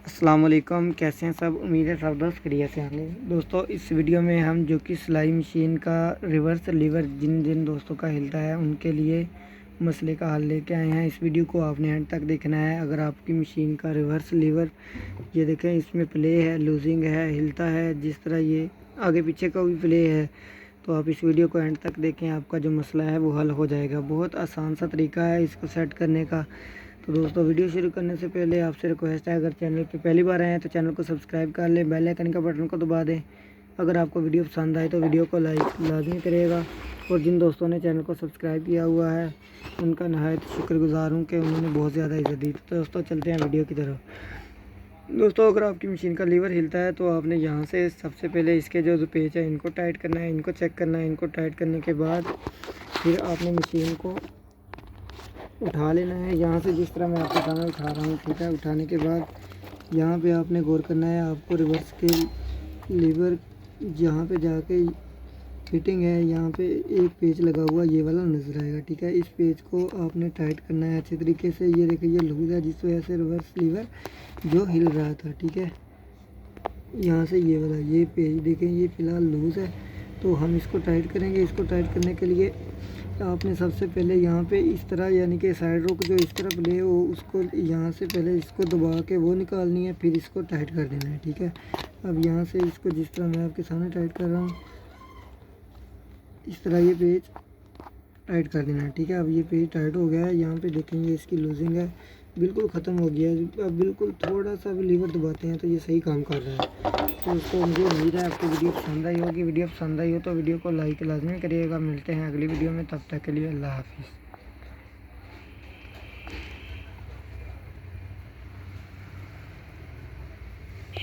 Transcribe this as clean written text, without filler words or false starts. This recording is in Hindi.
अस्सलाम वालेकुम। कैसे हैं सब? उम्मीद है सब दोस्त खैरियत से होंगे। दोस्तों इस वीडियो में हम जो कि सिलाई मशीन का रिवर्स लीवर जिन जिन दोस्तों का हिलता है उनके लिए मसले का हल लेके आए हैं। इस वीडियो को आपने एंड तक देखना है। अगर आपकी मशीन का रिवर्स लीवर ये देखें, इसमें प्ले है, लूजिंग है, हिलता है, जिस तरह ये आगे पीछे का भी प्ले है, तो आप इस वीडियो को एंड तक देखें। आपका जो मसला है वो हल हो जाएगा। बहुत आसान सा तरीका है इसको सेट करने का। तो दोस्तों वीडियो शुरू करने से पहले आपसे रिक्वेस्ट है, अगर चैनल पे पहली बार आए हैं तो चैनल को सब्सक्राइब कर लें, बेल आइकन का बटन को दबा दें। अगर आपको वीडियो पसंद आए तो वीडियो को लाइक लाजमी करिएगा। और जिन दोस्तों ने चैनल को सब्सक्राइब किया हुआ है उनका नहायत शुक्रगुजार हूँ कि उन्होंने बहुत ज़्यादा इज़्ज़त दी। तो दोस्तों चलते हैं वीडियो की तरफ। दोस्तों अगर आपकी मशीन का लीवर हिलता है तो आपने यहाँ से सबसे पहले इसके जो पेच है इनको टाइट करना है, इनको चेक करना है। इनको टाइट करने के बाद फिर आपने मशीन को उठा लेना है यहाँ से, जिस तरह मैं आपके सामने उठा रहा हूँ। ठीक है, उठाने के बाद यहाँ पे आपने गौर करना है। आपको रिवर्स के लीवर जहाँ पे जाके फिटिंग है, यहाँ पे एक पेच लगा हुआ ये वाला नज़र आएगा। ठीक है, इस पेच को आपने टाइट करना है अच्छे तरीके से। ये देखिए ये लूज़ है, जिस वजह से रिवर्स लीवर जो हिल रहा था। ठीक है, यहाँ से ये वाला ये पेच देखें, ये फ़िलहाल लूज़ है, तो हम इसको टाइट करेंगे। इसको टाइट करने के लिए आपने सबसे पहले यहाँ पे इस तरह, यानी कि साइड रोक जो इस तरफ ले वो उसको यहाँ से पहले इसको दबा के वो निकालनी है, फिर इसको टाइट कर देना है। ठीक है, अब यहाँ से इसको जिस तरह मैं आपके सामने टाइट कर रहा हूँ इस तरह ये पेज टाइट कर देना है। ठीक है, अब ये पेज टाइट हो गया है। यहाँ पे देखेंगे इसकी लूजिंग है बिल्कुल ख़त्म हो गया है। अब बिल्कुल थोड़ा सा भी लीवर दबाते हैं तो ये सही काम कर रहा है। तो दोस्तों मुझे उम्मीद है आपको वीडियो पसंद आई होगी। वीडियो पसंद आई हो तो वीडियो को लाइक लाजमी करिएगा। मिलते हैं अगली वीडियो में, तब तक के लिए अल्लाह हाफिज़।